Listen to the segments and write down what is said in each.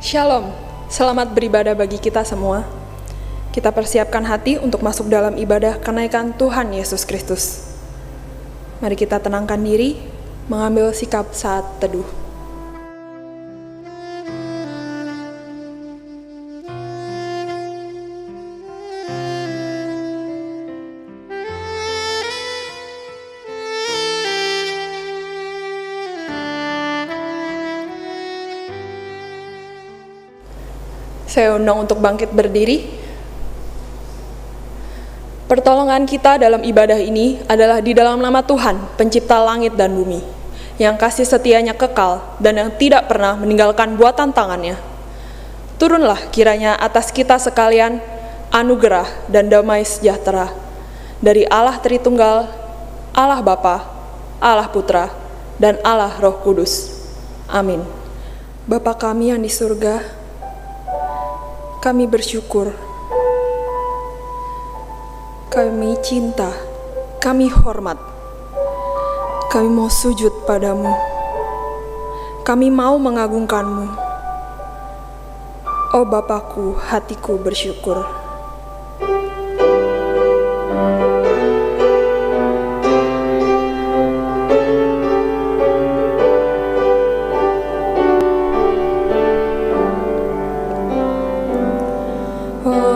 Shalom, selamat beribadah bagi kita semua. Kita persiapkan hati untuk masuk dalam ibadah kenaikan Tuhan Yesus Kristus. Mari kita tenangkan diri, mengambil sikap saat teduh. Saya undang untuk bangkit berdiri. Pertolongan kita dalam ibadah ini adalah di dalam nama Tuhan, pencipta langit dan bumi, yang kasih setianya kekal dan yang tidak pernah meninggalkan buatan tangannya. Turunlah kiranya atas kita sekalian anugerah dan damai sejahtera dari Allah Tritunggal, Allah Bapa, Allah Putra, dan Allah Roh Kudus. Amin. Bapa kami yang di surga, kami bersyukur, kami cinta, kami hormat, kami mau sujud padamu, kami mau mengagungkanmu. Oh Bapakku, hatiku bersyukur.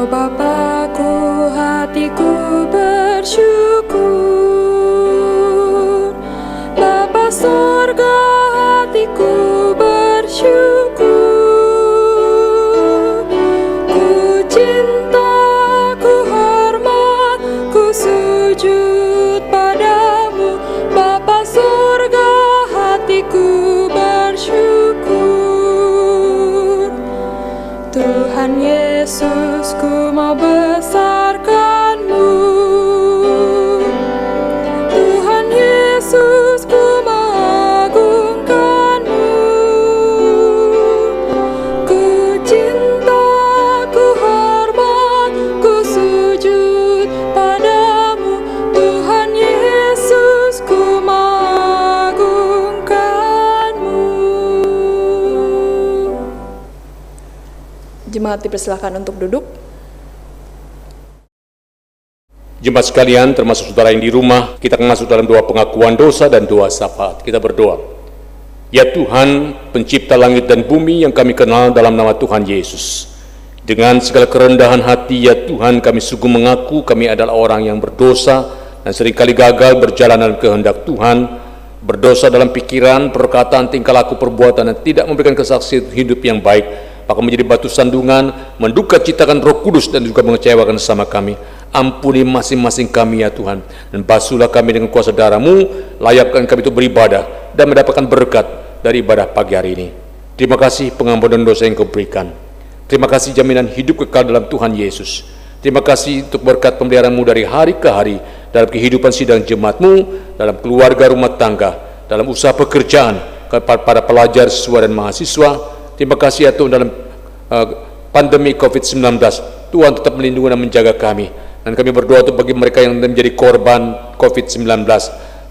Bapakku, hatiku bersyukur. Bapa surga, hatiku bersyukur. Ku cinta, ku hormat, ku sujud padamu. Bapa surga, hatiku bersyukur. Tuhan Yesus, ku mau besarkan-Mu. Tuhan Yesus, ku mau agungkan-Mu. Ku cinta, ku hormat, ku sujud padamu. Tuhan Yesus, ku mau agungkan-Mu. Jemaat dipersilakan untuk duduk. Jemaat sekalian, termasuk saudara yang di rumah, kita akan masuk dalam doa pengakuan dosa dan doa syafaat. Kita berdoa. Ya Tuhan, pencipta langit dan bumi yang kami kenal dalam nama Tuhan Yesus. Dengan segala kerendahan hati, ya Tuhan, kami sungguh mengaku kami adalah orang yang berdosa dan seringkali gagal berjalan dalam kehendak Tuhan, berdosa dalam pikiran, perkataan, tingkah laku, perbuatan, dan tidak memberikan kesaksian hidup yang baik, maka menjadi batu sandungan, menduka citakan Roh Kudus dan juga mengecewakan sesama kami. Ampuni masing-masing kami ya Tuhan, dan basuhlah kami dengan kuasa darah-Mu, layakkan kami itu beribadah dan mendapatkan berkat dari ibadah pagi hari ini. Terima kasih pengampunan dosa yang Kau berikan. Terima kasih jaminan hidup kekal dalam Tuhan Yesus. Terima kasih untuk berkat pemeliharaan-Mu dari hari ke hari dalam kehidupan sidang jemaat-Mu, dalam keluarga rumah tangga, dalam usaha pekerjaan, kepada pelajar, siswa dan mahasiswa. Terima kasih ya Tuhan dalam pandemi COVID-19. Tuhan tetap melindungi dan menjaga kami. Dan kami berdoa untuk bagi mereka yang menjadi korban COVID-19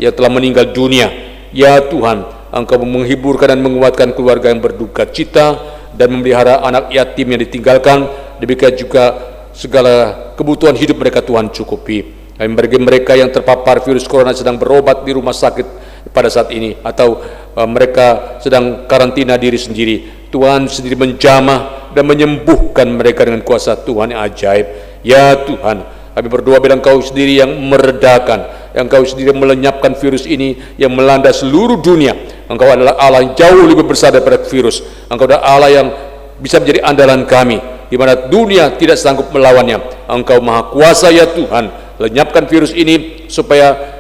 yang telah meninggal dunia. Ya Tuhan, Engkau menghiburkan dan menguatkan keluarga yang berduka cita dan memelihara anak yatim yang ditinggalkan. Demikian juga segala kebutuhan hidup mereka Tuhan cukupi. Kami bagi mereka yang terpapar virus corona sedang berobat di rumah sakit pada saat ini, atau mereka sedang karantina diri sendiri, Tuhan sendiri menjamah dan menyembuhkan mereka dengan kuasa Tuhan yang ajaib. Ya Tuhan, kami berdoa bila Engkau sendiri yang meredakan, yang Engkau sendiri melenyapkan virus ini yang melanda seluruh dunia. Engkau adalah Allah yang jauh lebih besar daripada virus. Engkau adalah Allah yang bisa menjadi andalan kami, di mana dunia tidak sanggup melawannya. Engkau Maha Kuasa ya Tuhan, lenyapkan virus ini supaya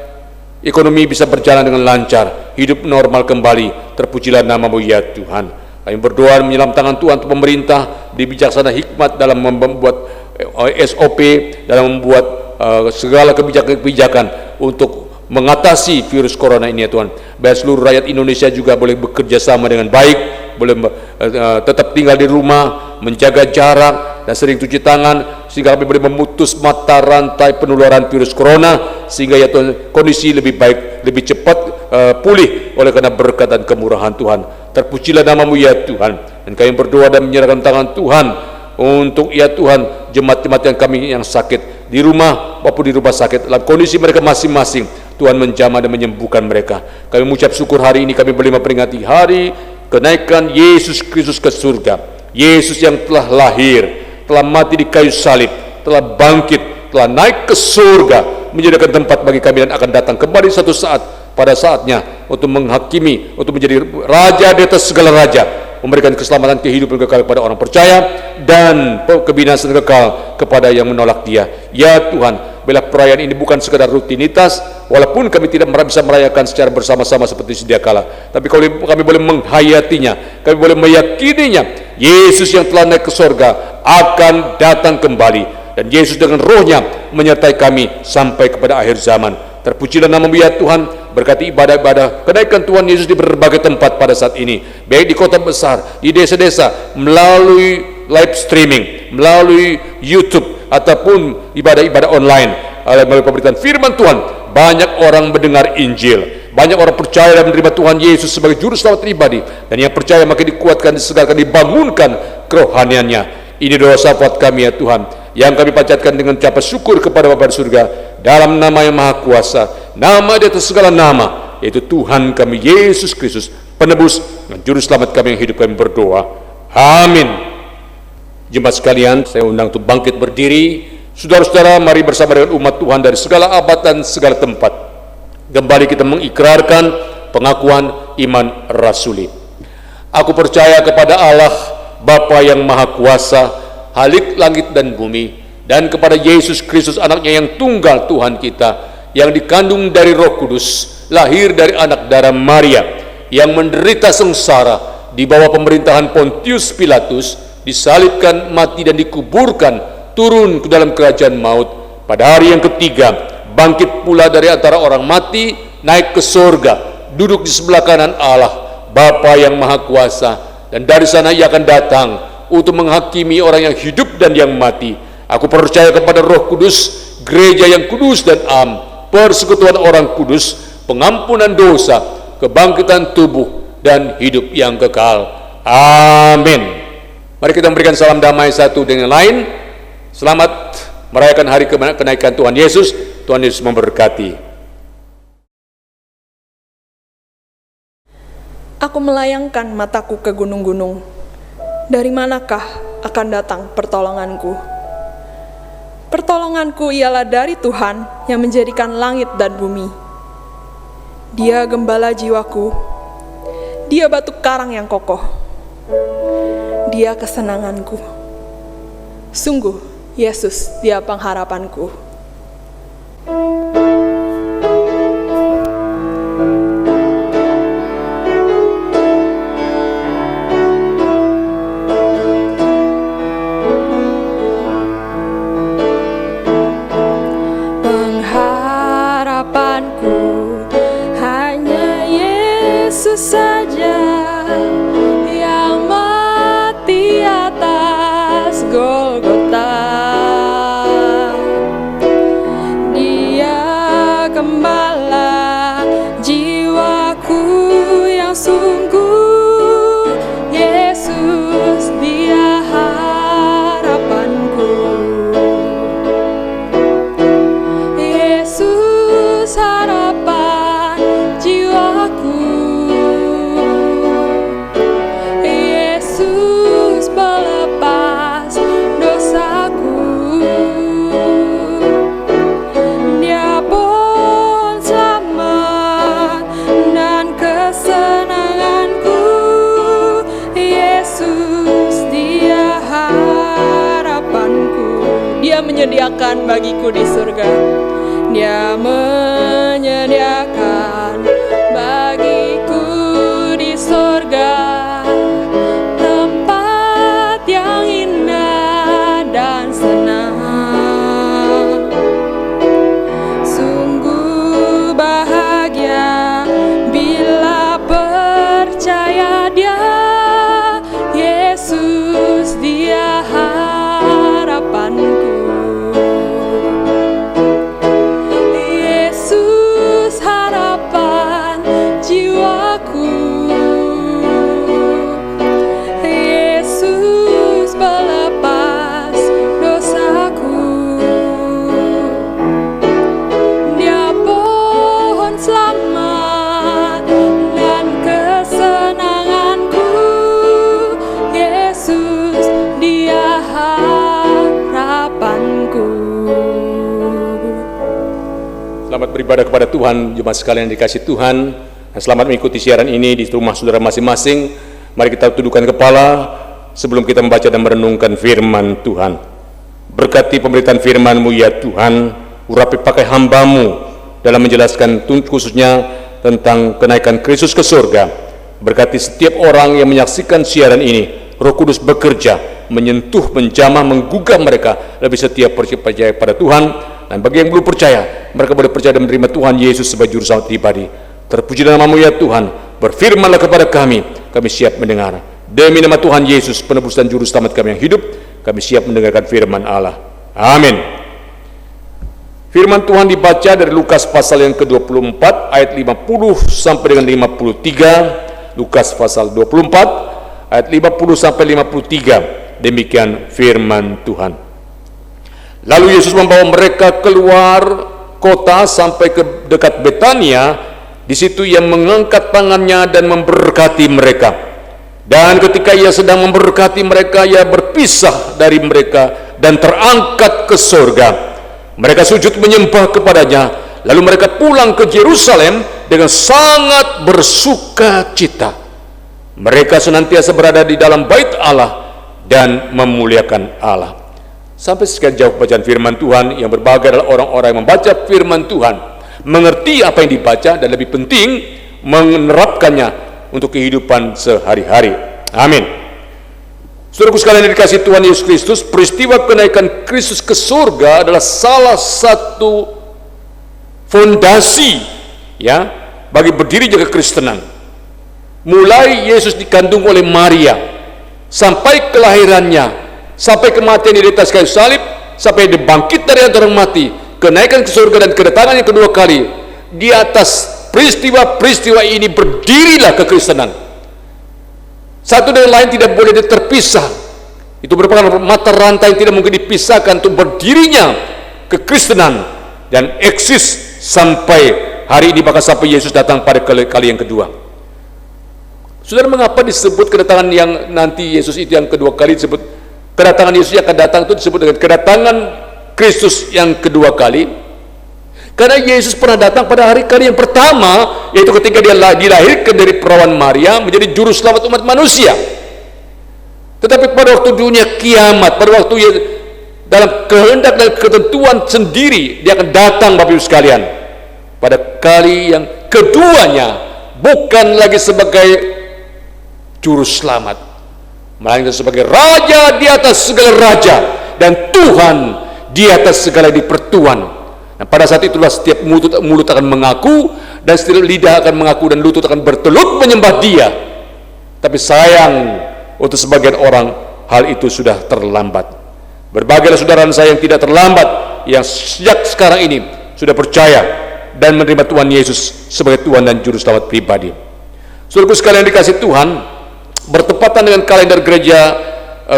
ekonomi bisa berjalan dengan lancar, hidup normal kembali. Terpujilah nama-Mu ya Tuhan. Kami berdoa menyelam tangan Tuhan untuk pemerintah, dibijaksana hikmat dalam membuat SOP, dalam membuat segala kebijakan-kebijakan untuk mengatasi virus corona ini ya Tuhan. Biar seluruh rakyat Indonesia juga boleh bekerja sama dengan baik, boleh tetap tinggal di rumah, menjaga jarak dan sering cuci tangan, sehingga kami boleh memutus mata rantai penularan virus corona, sehingga ya Tuhan kondisi lebih baik, lebih cepat pulih oleh karena berkat dan kemurahan Tuhan. Terpujilah nama-Mu ya Tuhan. Dan kami berdoa dan menyerahkan tangan Tuhan untuk ya Tuhan jemaat-jemaat yang kami yang sakit di rumah maupun di rumah sakit dalam kondisi mereka masing-masing. Tuhan menjamah dan menyembuhkan mereka. Kami mengucap syukur hari ini kami boleh memperingati hari kenaikan Yesus Kristus ke surga. Yesus yang telah lahir, telah mati di kayu salib, telah bangkit, telah naik ke surga, menyediakan tempat bagi kami dan akan datang kembali suatu saat, pada saatnya untuk menghakimi, untuk menjadi raja di atas segala raja, memberikan keselamatan kehidupan kekal kepada orang percaya dan kebinasaan kekal kepada yang menolak Dia. Ya Tuhan, bila perayaan ini bukan sekadar rutinitas, walaupun kami tidak bisa merayakan secara bersama-sama seperti sedia kala, tapi kalau kami boleh menghayatinya, kami boleh meyakininya, Yesus yang telah naik ke surga akan datang kembali, dan Yesus dengan rohnya menyertai kami sampai kepada akhir zaman. Terpujilah nama-Mu ya Tuhan, berkati ibadah-ibadah kenaikan Tuhan Yesus di berbagai tempat pada saat ini, baik di kota besar, di desa-desa, melalui live streaming, melalui YouTube, ataupun ibadah-ibadah online, melalui pemberitaan firman Tuhan. Banyak orang mendengar Injil, banyak orang percaya dan menerima Tuhan Yesus sebagai juru selamat pribadi, dan yang percaya makin dikuatkan, disegarkan, dibangunkan kerohaniannya. Ini doa syafaat kami ya Tuhan, yang kami panjatkan dengan ucapan syukur kepada Bapa di surga, dalam nama yang maha kuasa, nama di atas segala nama, yaitu Tuhan kami Yesus Kristus, penebus dan juru selamat kami yang hidup, kami berdoa. Amin. Jemaat sekalian, saya undang untuk bangkit berdiri. Saudara-saudara, mari bersama dengan umat Tuhan dari segala abad dan segala tempat, kembali kita mengikrarkan pengakuan iman rasuli. Aku percaya kepada Allah Bapa yang maha kuasa, Halik langit dan bumi, dan kepada Yesus Kristus anaknya yang tunggal Tuhan kita, yang dikandung dari Roh Kudus, lahir dari anak darah Maria, yang menderita sengsara di bawah pemerintahan Pontius Pilatus, disalibkan, mati dan dikuburkan, turun ke dalam kerajaan maut, pada hari yang ketiga bangkit pula dari antara orang mati, naik ke surga, duduk di sebelah kanan Allah Bapa yang maha kuasa, dan dari sana Ia akan datang untuk menghakimi orang yang hidup dan yang mati. Aku percaya kepada Roh Kudus, gereja yang kudus dan am, persekutuan orang kudus, pengampunan dosa, kebangkitan tubuh, dan hidup yang kekal. Amin. Mari kita memberikan salam damai satu dengan lain. Selamat merayakan hari kenaikan Tuhan Yesus. Tuhan Yesus memberkati. Aku melayangkan mataku ke gunung-gunung. Dari manakah akan datang pertolonganku? Pertolonganku ialah dari Tuhan yang menjadikan langit dan bumi. Dia gembala jiwaku. Dia batu karang yang kokoh. Dia kesenanganku. Sungguh, Yesus, Dia pengharapanku. Saja yang mati atas Golgota, Dia gembala jiwaku yang sungguh, Yesus Dia harapanku, Yesus harapan jiwaku. Menyediakan bagiku di surga. Dia menyediakan bagiku di surga tempat yang indah dan senang. Sungguh bahagia bila percaya Dia, Yesus Dia harapanku. beribadah kepada Tuhan, jemaat sekalian yang dikasihi Tuhan. Selamat mengikuti siaran ini di rumah saudara masing-masing. Mari kita tundukkan kepala sebelum kita membaca dan merenungkan firman Tuhan. Berkati pemberitaan firman-Mu ya Tuhan, urapi pakai hamba-Mu dalam menjelaskan khususnya tentang kenaikan Kristus ke surga. Berkati setiap orang yang menyaksikan siaran ini. Roh Kudus bekerja, menyentuh, menjamah, menggugah mereka lebih setia percaya pada Tuhan. Dan bagi yang belum percaya, mereka boleh percaya dan menerima Tuhan Yesus sebagai juru selamat pribadi. Terpuji dalam nama-Mu ya Tuhan, berfirmanlah kepada kami siap mendengar. Demi nama Tuhan Yesus, penebus dan juru selamat kami yang hidup, kami siap mendengarkan firman Allah. Amin. Firman Tuhan dibaca dari Lukas pasal yang ke-24 ayat 50 sampai dengan 53. Lukas pasal 24 ayat 50 sampai 53. Demikian firman Tuhan. Lalu Yesus membawa mereka keluar kota sampai ke dekat Betania. Di situ ia mengangkat tangannya dan memberkati mereka. Dan ketika ia sedang memberkati mereka, ia berpisah dari mereka dan terangkat ke surga. Mereka sujud menyembah kepadanya. Lalu mereka pulang ke Yerusalem dengan sangat bersuka cita. Mereka senantiasa berada di dalam bait Allah dan memuliakan Allah. Sampai sekian jauh bacaan firman Tuhan. Yang berbahagia adalah orang-orang yang membaca firman Tuhan, mengerti apa yang dibaca, dan lebih penting menerapkannya untuk kehidupan sehari-hari. Amin. Saudaraku sekalian yang dikasihi Tuhan Yesus Kristus, peristiwa kenaikan Kristus ke surga adalah salah satu fondasi ya bagi berdirinya kekristenan. Mulai Yesus dikandung oleh Maria sampai kelahirannya, sampai kematian di atas kayu salib, sampai dibangkit dari antara orang mati, kenaikan ke surga dan kedatangannya kedua kali. Di atas peristiwa-peristiwa ini berdirilah kekristenan. Satu dan lain tidak boleh terpisah. Itu merupakan mata rantai yang tidak mungkin dipisahkan untuk berdirinya kekristenan dan eksis sampai hari ini, bahkan sampai Yesus datang pada kali yang kedua. Saudara, mengapa disebut kedatangan yang nanti Yesus itu yang kedua kali disebut kedatangan Yesus yang akan datang itu disebut dengan kedatangan Kristus yang kedua kali? Karena Yesus pernah datang pada hari kali yang pertama, yaitu ketika dia dilahirkan dari perawan Maria menjadi juru selamat umat manusia. Tetapi pada waktu dunia kiamat, pada waktu dalam kehendak dan ketentuan sendiri, dia akan datang Bapak Ibu sekalian pada kali yang keduanya, bukan lagi sebagai juru selamat, melainkan sebagai raja di atas segala raja dan Tuhan di atas segala dipertuan. Nah, pada saat itulah setiap mulut akan mengaku, dan setiap lidah akan mengaku, dan lutut akan bertelut menyembah Dia. Tapi sayang, untuk sebagian orang hal itu sudah terlambat. Berbahagialah saudara saya yang tidak terlambat, yang sejak sekarang ini sudah percaya dan menerima Tuhan Yesus sebagai Tuhan dan Juru Selamat pribadi. Saudaraku sekalian dikasih Tuhan, bertepatan dengan kalender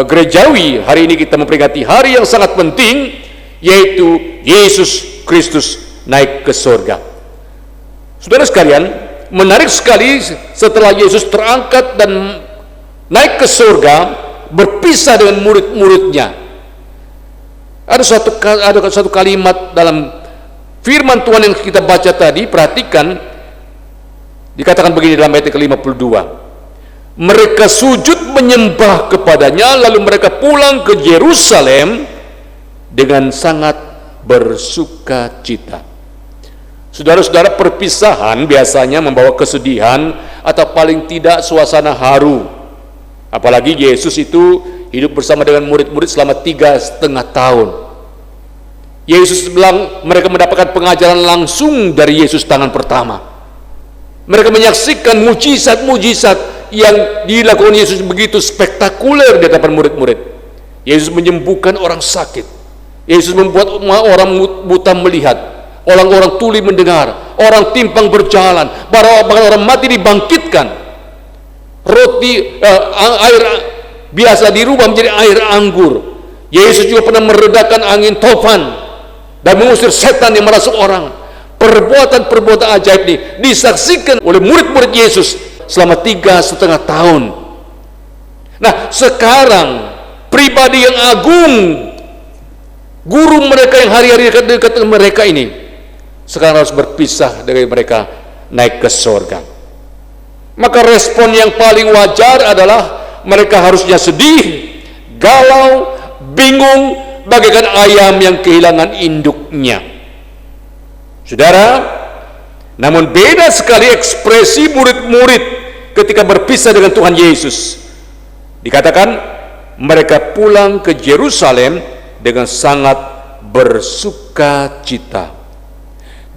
gerejawi, hari ini kita memperingati hari yang sangat penting, yaitu Yesus Kristus naik ke surga. Saudara sekalian, menarik sekali setelah Yesus terangkat dan naik ke surga, berpisah dengan murid-muridnya. Ada satu kalimat dalam firman Tuhan yang kita baca tadi, perhatikan, dikatakan begini dalam ayat ke-52. Mereka sujud menyembah kepadanya, lalu mereka pulang ke Yerusalem dengan sangat bersuka cita. Saudara-saudara, perpisahan biasanya membawa kesedihan atau paling tidak suasana haru. Apalagi Yesus itu hidup bersama dengan murid-murid selama 3,5 tahun. Yesus bilang mereka mendapatkan pengajaran langsung dari Yesus tangan pertama. Mereka menyaksikan mujizat-mujizat yang dilakukan Yesus begitu spektakuler di hadapan murid-murid. Yesus menyembuhkan orang sakit. Yesus membuat orang buta melihat, orang-orang tuli mendengar, orang timpang berjalan, bahkan orang mati dibangkitkan. Air biasa dirubah menjadi air anggur. Yesus juga pernah meredakan angin topan dan mengusir setan yang merasuk orang. Perbuatan-perbuatan ajaib ini disaksikan oleh murid-murid Yesus selama 3,5 tahun. Nah, sekarang pribadi yang agung, guru mereka yang hari-hari dekat mereka ini, sekarang harus berpisah dari mereka naik ke surga. Maka respon yang paling wajar adalah mereka harusnya sedih, galau, bingung, bagaikan ayam yang kehilangan induknya. Saudara, namun beda sekali ekspresi murid-murid ketika berpisah dengan Tuhan Yesus. Dikatakan mereka pulang ke Yerusalem dengan sangat bersukacita.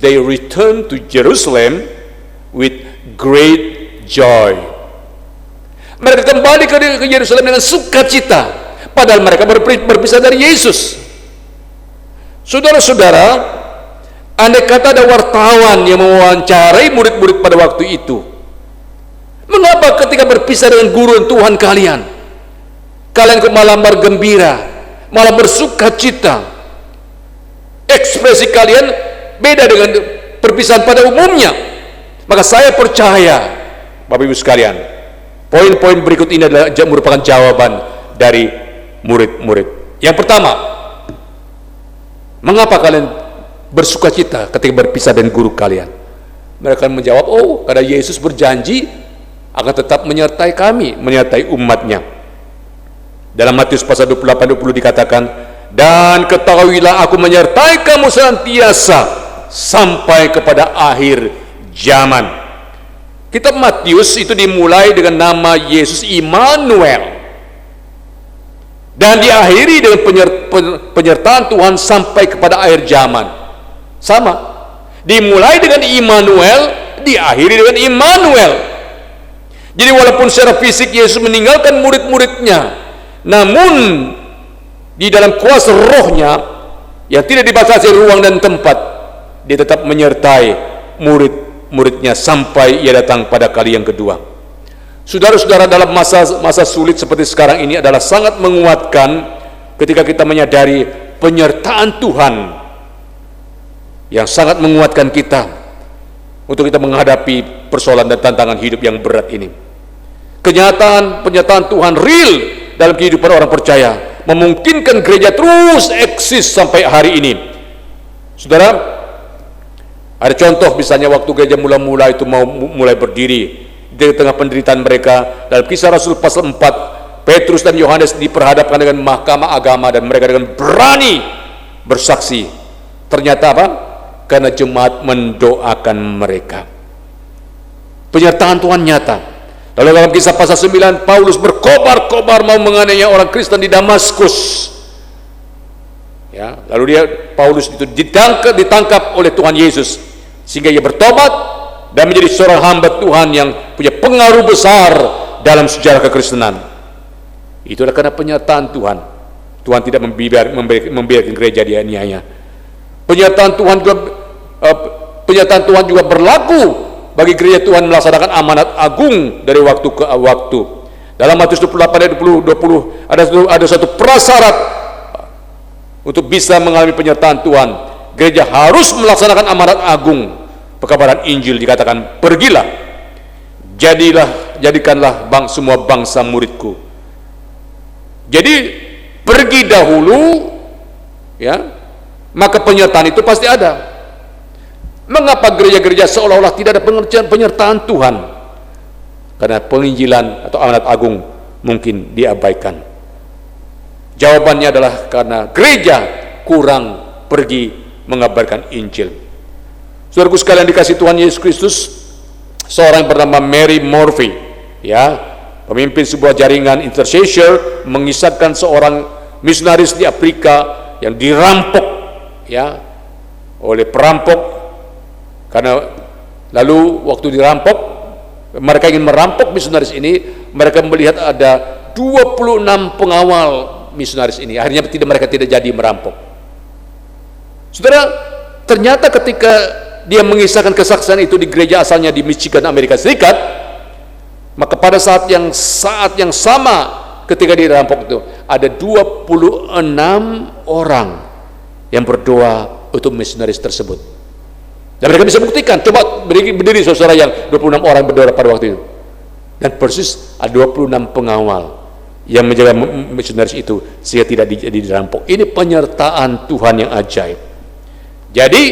They returned to Jerusalem with great joy. Mereka kembali ke Yerusalem dengan sukacita, padahal mereka berpisah dari Yesus. Saudara-saudara, andai kata ada wartawan yang mewawancarai murid-murid pada waktu itu, mengapa ketika berpisah dengan guru Tuhan kalian malah bergembira, malah bersukacita? Ekspresi kalian beda dengan perpisahan pada umumnya. Maka saya percaya, Bapak Ibu sekalian, poin-poin berikut ini adalah merupakan jawaban dari murid-murid. Yang pertama, mengapa kalian bersukacita ketika berpisah dengan guru kalian? Mereka menjawab, karena Yesus berjanji akan tetap menyertai kami, menyertai umatnya. Dalam Matius pasal 28-20 dikatakan, dan ketahuilah aku menyertai kamu senantiasa sampai kepada akhir zaman. Kitab Matius itu dimulai dengan nama Yesus Immanuel dan diakhiri dengan penyertaan Tuhan sampai kepada akhir zaman. Sama, dimulai dengan Immanuel, diakhiri dengan Immanuel. Jadi walaupun secara fisik Yesus meninggalkan murid-muridnya, namun di dalam kuasa rohnya yang tidak dibatasi ruang dan tempat, dia tetap menyertai murid-muridnya sampai ia datang pada kali yang kedua. Saudara-saudara, dalam masa sulit seperti sekarang ini adalah sangat menguatkan ketika kita menyadari penyertaan Tuhan yang sangat menguatkan kita untuk kita menghadapi persoalan dan tantangan hidup yang berat ini. Penyertaan Tuhan real dalam kehidupan orang percaya memungkinkan gereja terus eksis sampai hari ini. Saudara, ada contoh misalnya waktu gereja mula-mula itu mau mulai berdiri, di tengah penderitaan mereka, dalam Kisah Rasul pasal 4, Petrus dan Yohanes diperhadapkan dengan mahkamah agama dan mereka dengan berani bersaksi. Ternyata apa? Karena jemaat mendoakan mereka. Penyertaan Tuhan nyata. Lalu dalam Kisah pasal 9, Paulus berkobar-kobar mau menganiaya orang Kristen di Damaskus. Ya, lalu Paulus itu ditangkap oleh Tuhan Yesus sehingga ia bertobat dan menjadi seorang hamba Tuhan yang punya pengaruh besar dalam sejarah kekristenan. Itulah karena penyertaan Tuhan. Tuhan tidak membiarkan gereja dianiaya. Penyertaan Tuhan juga berlaku bagi gereja Tuhan melaksanakan amanat agung dari waktu ke waktu. Dalam Matius 28 ayat 20 ada satu prasyarat untuk bisa mengalami penyertaan Tuhan. Gereja harus melaksanakan amanat agung. Pekabaran Injil dikatakan, pergilah, jadikanlah semua bangsa muridku. Jadi pergi dahulu, ya, maka penyertaan itu pasti ada. Mengapa gereja-gereja seolah-olah tidak ada penyertaan Tuhan? Karena penginjilan atau amanat agung mungkin diabaikan. Jawabannya adalah karena gereja kurang pergi mengabarkan Injil. Saudaraku sekalian dikasih Tuhan Yesus Kristus, seorang bernama Mary Murphy, ya, pemimpin sebuah jaringan intercessor, mengisahkan seorang misionaris di Afrika yang dirampok, ya, oleh perampok. Karena lalu waktu dirampok, mereka ingin merampok misionaris ini, mereka melihat ada 26 pengawal misionaris ini. Akhirnya mereka tidak jadi merampok. Saudara, ternyata ketika dia mengisahkan kesaksian itu di gereja asalnya di Michigan, Amerika Serikat, maka pada saat yang sama ketika dirampok itu ada 26 orang yang berdoa untuk misionaris tersebut. Dan mereka bisa buktikan. Coba berdiri saudara yang 26 orang berdoa pada waktu itu. Dan persis ada 26 pengawal yang menjaga misionaris itu sehingga tidak dirampok. Ini penyertaan Tuhan yang ajaib. Jadi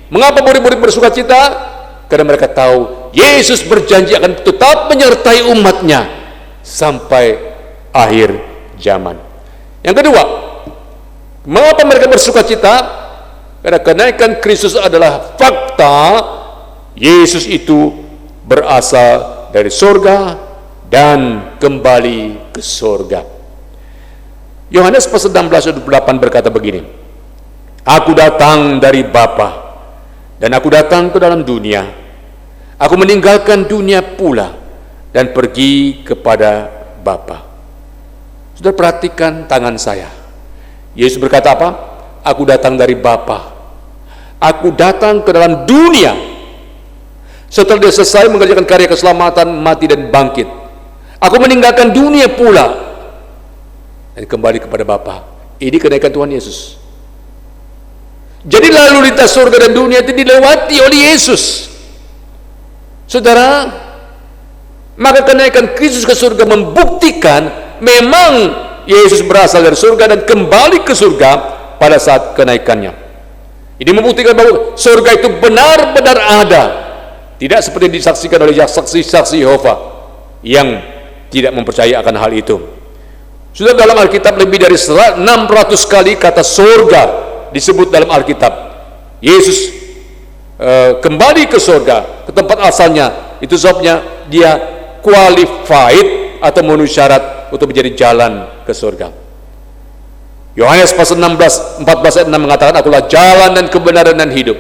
Mengapa murid-murid bersuka cita? Karena mereka tahu Yesus berjanji akan tetap menyertai umatnya sampai akhir zaman. Yang kedua, mengapa mereka bersuka cita? Karena kenaikan Kristus adalah fakta. Yesus itu berasal dari surga dan kembali ke surga. Yohanes pasal 16 ayat 28 berkata begini, Aku datang dari Bapa, dan aku datang ke dalam dunia. Aku meninggalkan dunia pula dan pergi kepada Bapa. Sudah perhatikan tangan saya. Yesus berkata apa? Aku datang dari Bapa. Aku datang ke dalam dunia. Setelah dia selesai mengerjakan karya keselamatan, mati dan bangkit, aku meninggalkan dunia pula dan kembali kepada Bapa. Ini kenaikan Tuhan Yesus. Jadi lalu lintas surga dan dunia itu dilewati oleh Yesus. Saudara, maka kenaikan Kristus ke surga membuktikan memang Yesus berasal dari surga dan kembali ke surga pada saat kenaikannya. Ini membuktikan bahwa surga itu benar-benar ada, tidak seperti disaksikan oleh saksi-saksi Yehova yang tidak mempercayai akan hal itu. Sudah dalam Alkitab lebih dari 600 kali kata surga disebut dalam Alkitab. Yesus kembali ke surga, ke tempat asalnya. Itu sebabnya dia qualified atau memenuhi syarat untuk menjadi jalan ke surga. Yohanes pasal 14 ayat 6 mengatakan, Akulah jalan dan kebenaran dan hidup.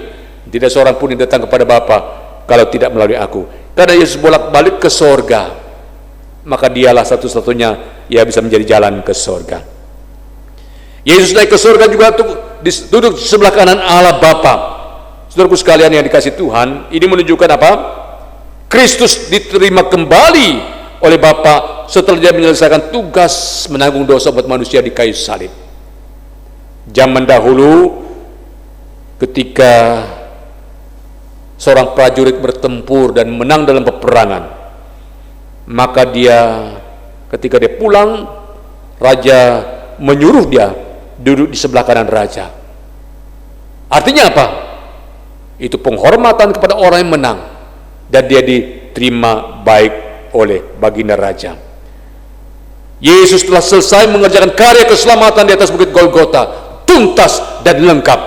Tidak seorang pun yang datang kepada Bapa kalau tidak melalui aku. Karena Yesus bolak-balik ke surga, maka dialah satu-satunya ia bisa menjadi jalan ke surga. Yesus naik ke surga juga duduk di sebelah kanan Allah Bapa. Saudaraku sekalian yang dikasihi Tuhan, ini menunjukkan apa? Kristus diterima kembali oleh Bapa setelah dia menyelesaikan tugas menanggung dosa buat manusia di kayu salib. Zaman dahulu ketika seorang prajurit bertempur dan menang dalam peperangan, maka ketika dia pulang, raja menyuruh dia duduk di sebelah kanan raja. Artinya apa? Itu penghormatan kepada orang yang menang, dan dia diterima baik oleh baginda raja. Yesus telah selesai mengerjakan karya keselamatan di atas bukit Golgota, tuntas dan lengkap.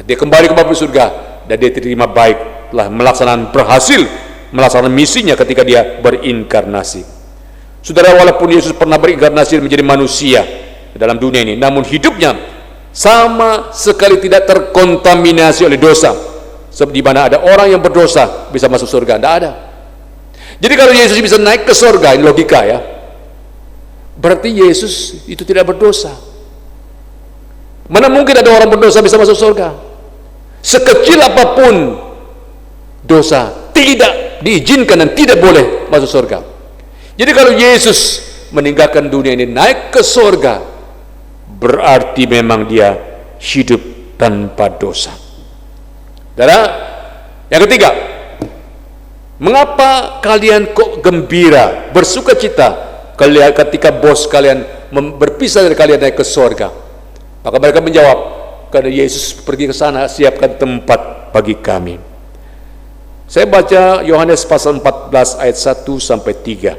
Dia kembali ke Bapa di surga dan dia diterima baik, telah berhasil melaksanakan misinya ketika dia berinkarnasi. Saudara, walaupun Yesus pernah berinkarnasi menjadi manusia dalam dunia ini, namun hidupnya sama sekali tidak terkontaminasi oleh dosa. Sebab di mana ada orang yang berdosa bisa masuk surga? Tidak ada. Jadi kalau Yesus bisa naik ke surga, ini logika ya, berarti Yesus itu tidak berdosa. Mana mungkin ada orang berdosa bisa masuk surga? Sekecil apapun dosa tidak diizinkan dan tidak boleh masuk surga. Jadi kalau Yesus meninggalkan dunia ini naik ke surga, berarti memang dia hidup tanpa dosa. Saudara, yang ketiga, mengapa kalian kok gembira, bersuka cita ketika bos kalian berpisah dari kalian naik ke surga? Maka mereka menjawab, karena Yesus pergi ke sana, siapkan tempat bagi kami. Saya baca Yohanes pasal 14 ayat 1 sampai 3.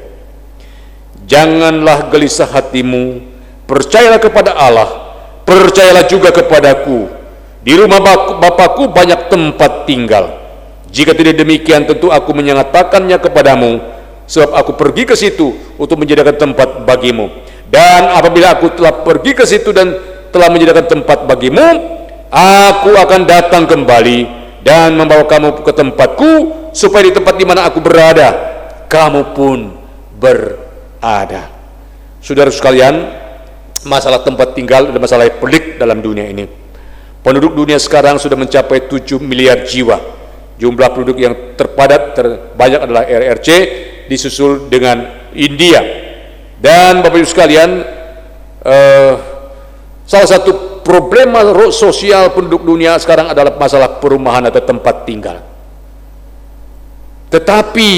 Janganlah gelisah hatimu, percayalah kepada Allah, percayalah juga kepadaku. Di rumah Bapakku banyak tempat tinggal. Jika tidak demikian, tentu aku menyatakannya kepadamu, sebab aku pergi ke situ untuk menjadikan tempat bagimu. Dan apabila aku telah pergi ke situ dan telah menyediakan tempat bagimu, aku akan datang kembali dan membawa kamu ke tempatku, supaya di tempat di mana aku berada, kamu pun berada. Saudara sekalian, masalah tempat tinggal adalah masalah yang pelik dalam dunia ini. Penduduk dunia sekarang sudah mencapai 7 miliar jiwa. Jumlah penduduk yang terbanyak adalah RRC, disusul dengan India. Dan Bapak Ibu sekalian, salah satu problema sosial penduduk dunia sekarang adalah masalah perumahan atau tempat tinggal. Tetapi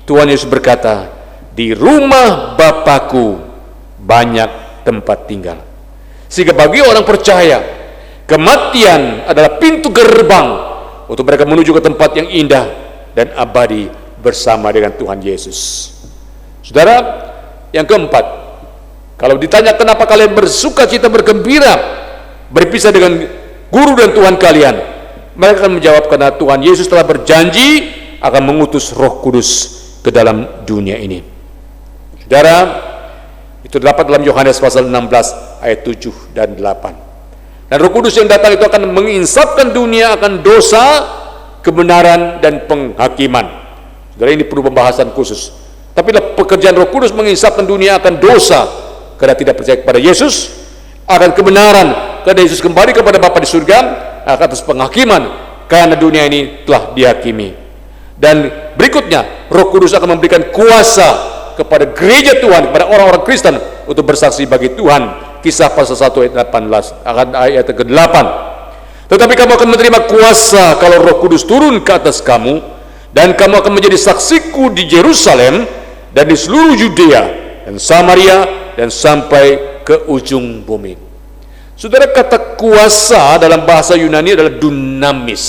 Tuhan Yesus berkata, di rumah Bapakku banyak tempat tinggal. Sehingga bagi orang percaya, kematian adalah pintu gerbang untuk mereka menuju ke tempat yang indah dan abadi bersama dengan Tuhan Yesus. Saudara, yang keempat, kalau ditanya kenapa kalian bersuka cita bergembira berpisah dengan guru dan Tuhan kalian, mereka akan menjawab karena Tuhan Yesus telah berjanji akan mengutus Roh Kudus ke dalam dunia ini. Saudara, itu terdapat dalam Yohanes pasal 16 ayat 7 dan 8. Dan Roh Kudus yang datang itu akan menginsafkan dunia akan dosa, kebenaran, dan penghakiman. Saudara, ini perlu pembahasan khusus. Tapi pekerjaan Roh Kudus menginsafkan dunia akan dosa karena tidak percaya kepada Yesus, akan kebenaran karena Yesus kembali kepada Bapa di surga, akan atas penghakiman karena dunia ini telah dihakimi. Dan berikutnya, Roh Kudus akan memberikan kuasa kepada gereja Tuhan, kepada orang-orang Kristen untuk bersaksi bagi Tuhan. Kisah pasal 1 ayat 18 akan ayat ke-8. Tetapi kamu akan menerima kuasa kalau Roh Kudus turun ke atas kamu, dan kamu akan menjadi saksiku di Yerusalem dan di seluruh Yudea dan Samaria dan sampai ke ujung bumi. Saudara, kata kuasa dalam bahasa Yunani adalah dunamis.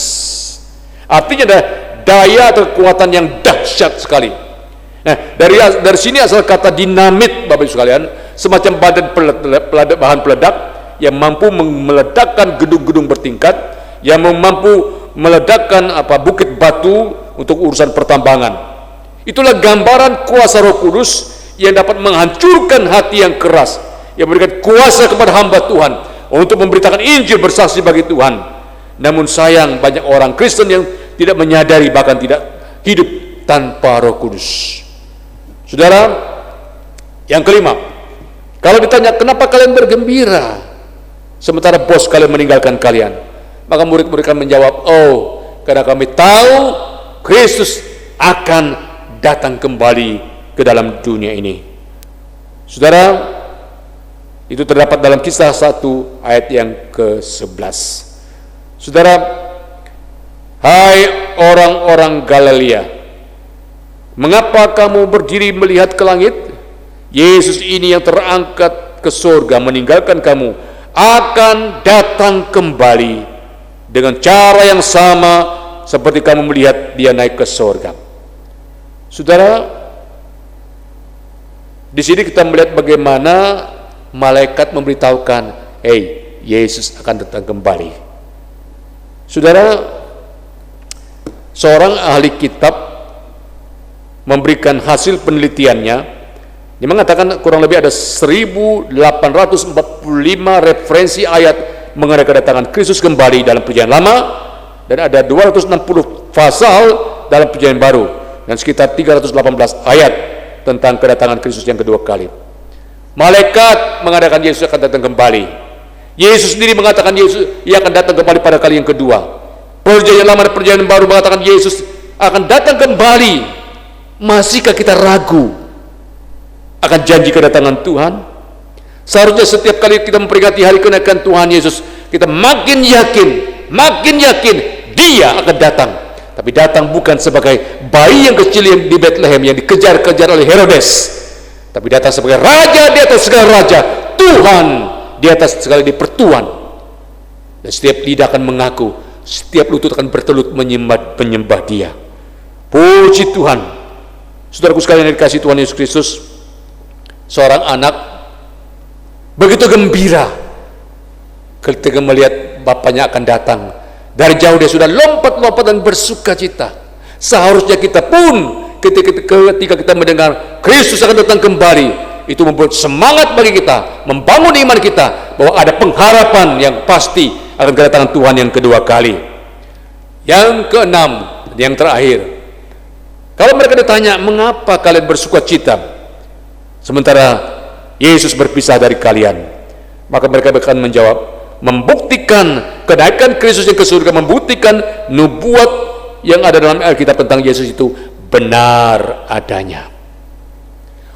Artinya adalah daya atau kekuatan yang dahsyat sekali. Nah, dari sini asal kata dinamit, Bapak Ibu sekalian, semacam bahan peledak yang mampu meledakkan gedung-gedung bertingkat, yang mampu meledakkan bukit batu untuk urusan pertambangan. Itulah gambaran kuasa Roh Kudus yang dapat menghancurkan hati yang keras, yang memberikan kuasa kepada hamba Tuhan untuk memberitakan Injil, bersaksi bagi Tuhan. Namun sayang, banyak orang Kristen yang tidak menyadari, bahkan tidak hidup tanpa Roh Kudus. Saudara, yang kelima, kalau ditanya kenapa kalian bergembira sementara bos kalian meninggalkan kalian, maka murid-murid akan menjawab, oh, karena kami tahu Kristus akan datang kembali ke dalam dunia ini. Saudara, itu terdapat dalam Kisah 1 ayat yang ke-11. Saudara, hai orang-orang Galilea, mengapa kamu berdiri melihat ke langit? Yesus ini yang terangkat ke surga meninggalkan kamu akan datang kembali dengan cara yang sama seperti kamu melihat dia naik ke surga. Saudara, di sini kita melihat bagaimana malaikat memberitahukan, hey, Yesus akan datang kembali. Saudara, seorang ahli kitab memberikan hasil penelitiannya. Dia mengatakan kurang lebih ada 1845 referensi ayat mengenai kedatangan Kristus kembali dalam Perjanjian Lama, dan ada 260 pasal dalam Perjanjian Baru, dan sekitar 318 ayat tentang kedatangan Kristus yang kedua kali. Malaikat mengatakan Yesus akan datang kembali. Yesus sendiri mengatakan ia akan datang kembali pada kali yang kedua. Perjanjian Lama dan Perjanjian Baru mengatakan Yesus akan datang kembali. Masihkah kita ragu akan janji kedatangan Tuhan? Seharusnya setiap kali kita memperingati hari kenaikan Tuhan Yesus, kita makin yakin dia akan datang. Tapi datang bukan sebagai bayi yang kecil yang di Bethlehem yang dikejar-kejar oleh Herodes, tapi datang sebagai raja di atas segala raja, Tuhan di atas segala dipertuan. Dan setiap lidah akan mengaku, setiap lutut akan bertelut menyembah dia. Puji Tuhan. Saudaraku sekalian yang dikasihi Tuhan Yesus Kristus, seorang anak begitu gembira ketika melihat bapaknya akan datang. Dari jauh dia sudah lompat-lompat dan bersuka cita. Seharusnya kita pun ketika kita mendengar Kristus akan datang kembali, itu membuat semangat bagi kita, membangun iman kita bahwa ada pengharapan yang pasti akan kedatangan Tuhan yang kedua kali. Yang keenam, yang terakhir, kalau mereka ditanya mengapa kalian bersuka cita sementara Yesus berpisah dari kalian, maka mereka akan menjawab, membuktikan kenaikan Kristus yang ke surga, membuktikan nubuat yang ada dalam Alkitab tentang Yesus itu benar adanya.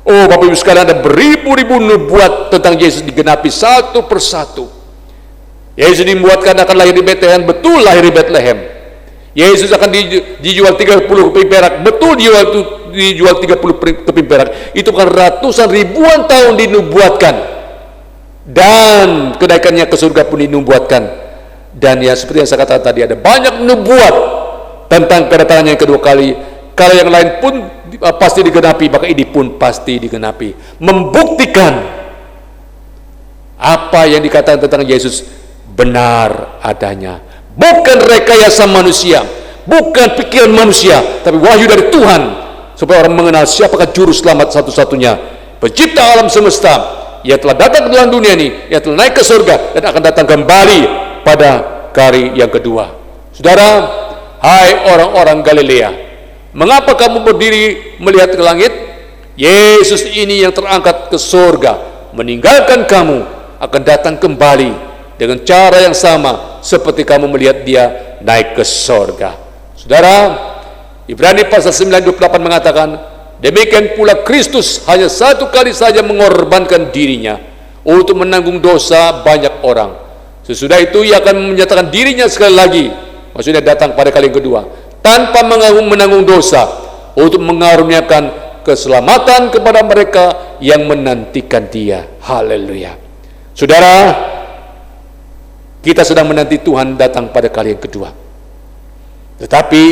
Oh Bapak Ibu sekalian, ada beribu-ribu nubuat tentang Yesus digenapi satu persatu. Yesus dibuatkan akan lahir di Bethlehem, betul lahir di Bethlehem. Yesus akan dijual 30 keping perak, betul dijual 30 keping perak. Itu kan ratusan ribuan tahun dinubuatkan, dan kenaikannya ke surga pun dinubuatkan. Dan ya seperti yang saya katakan tadi, ada banyak nubuat tentang kedatangannya yang kedua kali. Kalau yang lain pun pasti digenapi, maka ini pun pasti digenapi. Membuktikan apa yang dikatakan tentang Yesus benar adanya. Bukan rekayasa manusia, bukan pikiran manusia, tapi wahyu dari Tuhan, supaya orang mengenal siapakah juru selamat satu-satunya, pencipta alam semesta, yang telah datang ke dalam dunia ini, yang telah naik ke surga dan akan datang kembali pada kali yang kedua. Saudara, hai orang-orang Galilea, mengapa kamu berdiri melihat ke langit? Yesus ini yang terangkat ke surga, meninggalkan kamu, akan datang kembali dengan cara yang sama seperti kamu melihat dia naik ke surga. Saudara, Ibrani pasal 9:28 mengatakan, demikian pula Kristus hanya satu kali saja mengorbankan dirinya untuk menanggung dosa banyak orang. Sesudah itu ia akan menyatakan dirinya sekali lagi, maksudnya datang pada kali yang kedua, tanpa menanggung dosa, untuk mengaruniakan keselamatan kepada mereka yang menantikan dia. Haleluya. Saudara, kita sedang menanti Tuhan datang pada kali yang kedua. Tetapi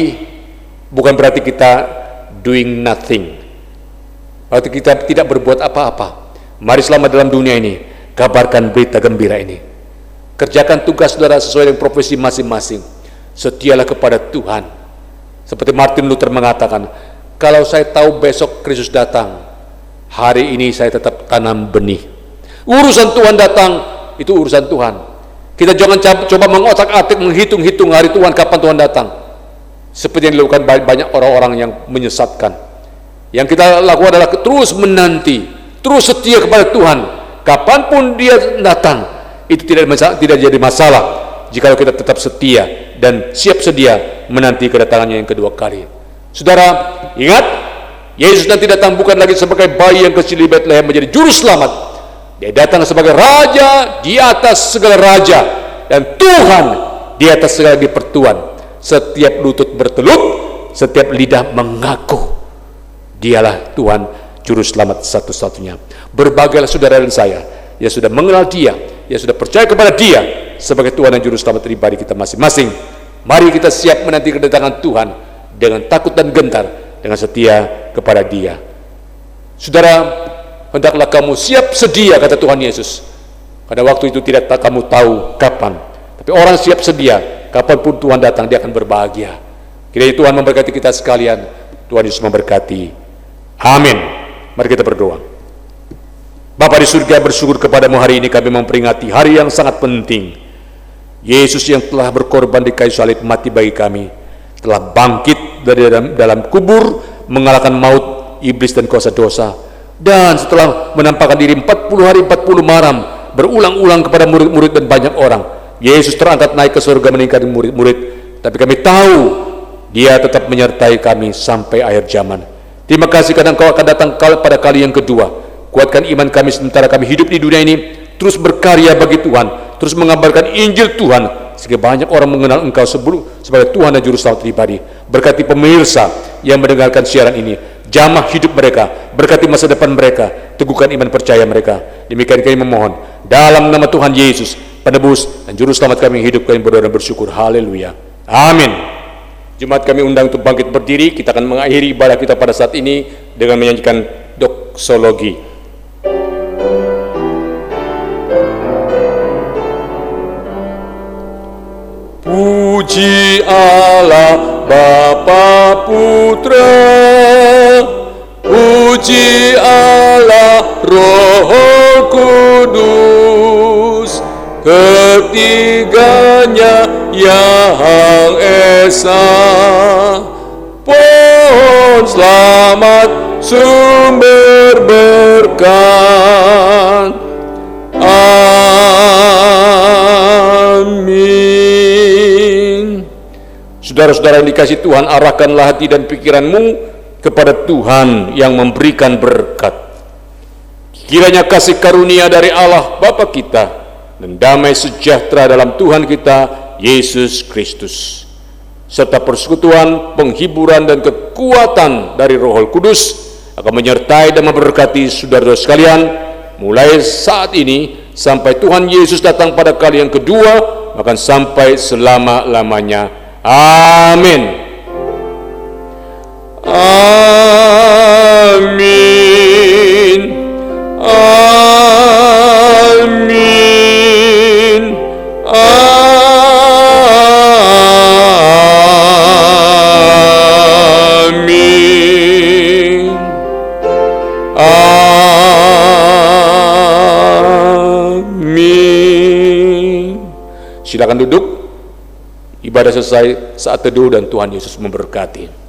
bukan berarti kita doing nothing, berarti kita tidak berbuat apa-apa. Mari selama dalam dunia ini, kabarkan berita gembira ini. Kerjakan tugas saudara sesuai dengan profesi masing-masing. Setialah kepada Tuhan. Seperti Martin Luther mengatakan, kalau saya tahu besok Kristus datang, hari ini saya tetap tanam benih. Urusan Tuhan datang, itu urusan Tuhan. Kita jangan coba mengotak-atik, menghitung-hitung hari Tuhan, kapan Tuhan datang, seperti yang dilakukan banyak orang-orang yang menyesatkan. Yang kita lakukan adalah terus menanti, terus setia kepada Tuhan. Kapanpun dia datang, itu tidak jadi masalah jika kita tetap setia dan siap sedia menanti kedatangannya yang kedua kali. Saudara, ingat, Yesus nanti datang bukan lagi sebagai bayi yang kecil di Bethlehem menjadi juru selamat. Dia datang sebagai raja di atas segala raja, dan Tuhan di atas segala dipertuan. Setiap lutut bertelut, setiap lidah mengaku dialah Tuhan juru selamat satu-satunya. Berbahagialah saudara dan saya yang sudah mengenal dia, yang sudah percaya kepada dia sebagai Tuhan dan juru selamat pribadi kita masing-masing. Mari kita siap menanti kedatangan Tuhan dengan takut dan gentar, dengan setia kepada dia. Saudara, hendaklah kamu siap sedia, kata Tuhan Yesus, karena waktu itu tidak kamu tahu kapan, tapi orang siap sedia, kapanpun Tuhan datang dia akan berbahagia. Kiranya Tuhan memberkati kita sekalian. Tuhan Yesus memberkati. Amin. Mari kita berdoa. Bapa di surga, bersyukur kepadamu hari ini kami memperingati hari yang sangat penting. Yesus yang telah berkorban di kayu salib mati bagi kami, telah bangkit dari dalam kubur, mengalahkan maut, iblis dan kuasa dosa. Dan setelah menampakkan diri 40 hari 40 malam berulang-ulang kepada murid-murid dan banyak orang, Yesus terangkat naik ke surga meninggalkan murid-murid. Tapi kami tahu dia tetap menyertai kami sampai akhir zaman. Terima kasih karena Engkau akan datang pada kali yang kedua. Kuatkan iman kami sementara kami hidup di dunia ini, terus berkarya bagi Tuhan, terus mengabarkan Injil Tuhan, sehingga banyak orang mengenal Engkau sebagai Tuhan dan Juru Selamat pribadi. Berkati pemirsa yang mendengarkan siaran ini, jamah hidup mereka, berkati masa depan mereka, teguhkan iman percaya mereka. Demikian kami memohon dalam nama Tuhan Yesus, Penebus dan Juru Selamat kami, hidup kami berdoa dan bersyukur. Haleluya. Amin. Jemaat kami undang untuk bangkit berdiri. Kita akan mengakhiri ibadah kita pada saat ini dengan menyanyikan doksologi. Puji Allah Bapa Putra, puji Allah Roh Kudus, ketiganya yang esa, pohon selamat sumber berkat. Amin. Saudara-saudara yang dikasihi Tuhan, arahkanlah hati dan pikiranmu kepada Tuhan yang memberikan berkat. Kiranya kasih karunia dari Allah Bapa kita dan damai sejahtera dalam Tuhan kita Yesus Kristus, serta persekutuan, penghiburan dan kekuatan dari Roh Kudus akan menyertai dan memberkati saudara-saudara sekalian mulai saat ini sampai Tuhan Yesus datang pada kali yang kedua, bahkan sampai selama-lamanya. Amin. Amin. Amin. Amin. Amin. Silakan duduk. Ibadah selesai, saat teduh dan Tuhan Yesus memberkati.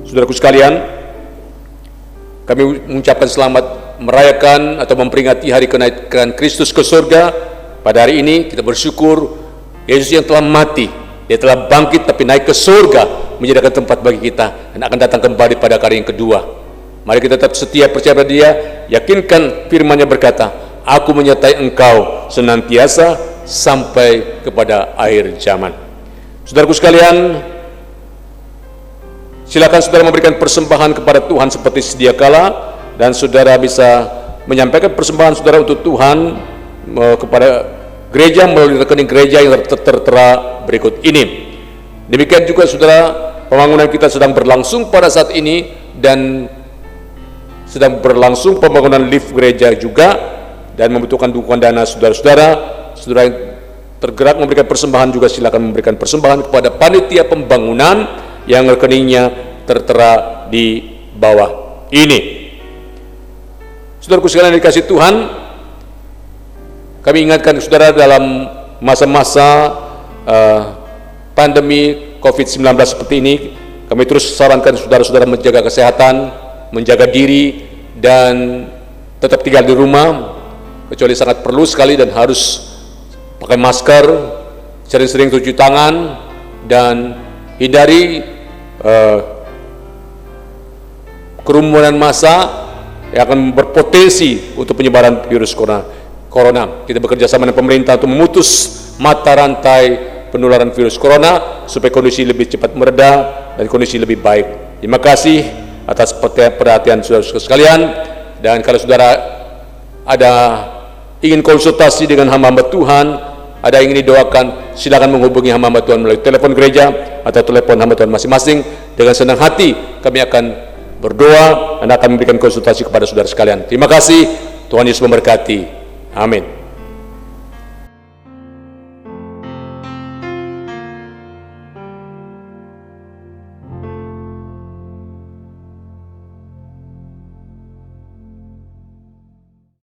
Saudaraku sekalian, kami mengucapkan selamat merayakan atau memperingati hari kenaikan Kristus ke surga. Pada hari ini kita bersyukur Yesus yang telah mati, Dia telah bangkit tapi naik ke surga, menyediakan tempat bagi kita dan akan datang kembali pada kali yang kedua. Mari kita tetap setia percaya pada Dia, yakinkan firman-Nya berkata, Aku menyertai engkau senantiasa sampai kepada akhir zaman. Saudaraku sekalian, silakan saudara memberikan persembahan kepada Tuhan seperti sedia kala, dan saudara bisa menyampaikan persembahan saudara untuk Tuhan kepada gereja melalui rekening gereja yang tertera berikut ini. Demikian juga saudara, pembangunan kita sedang berlangsung pada saat ini, dan sedang berlangsung pembangunan lift gereja juga, dan membutuhkan dukungan dana saudara-saudara. Saudara yang tergerak memberikan persembahan juga silakan memberikan persembahan kepada panitia pembangunan yang rekeningnya tertera di bawah ini. Saudaraku sekalian yang dikasihi Tuhan, kami ingatkan saudara dalam masa-masa pandemi COVID-19 seperti ini, kami terus sarankan saudara-saudara menjaga kesehatan, menjaga diri, dan tetap tinggal di rumah, kecuali sangat perlu sekali dan harus pakai masker, sering-sering cuci tangan, dan hindari kerumunan massa yang akan berpotensi untuk penyebaran virus corona. Kita bekerja sama dengan pemerintah untuk memutus mata rantai penularan virus corona supaya kondisi lebih cepat mereda dan kondisi lebih baik. Terima kasih atas perhatian saudara sekalian, dan kalau saudara ada ingin konsultasi dengan hamba-hamba Tuhan, ada yang ingin didoakan, silakan menghubungi hamba-hamba Tuhan melalui telepon gereja atau telepon hamba Tuhan masing-masing. Dengan senang hati kami akan berdoa dan akan memberikan konsultasi kepada saudara sekalian. Terima kasih, Tuhan Yesus memberkati. Amin.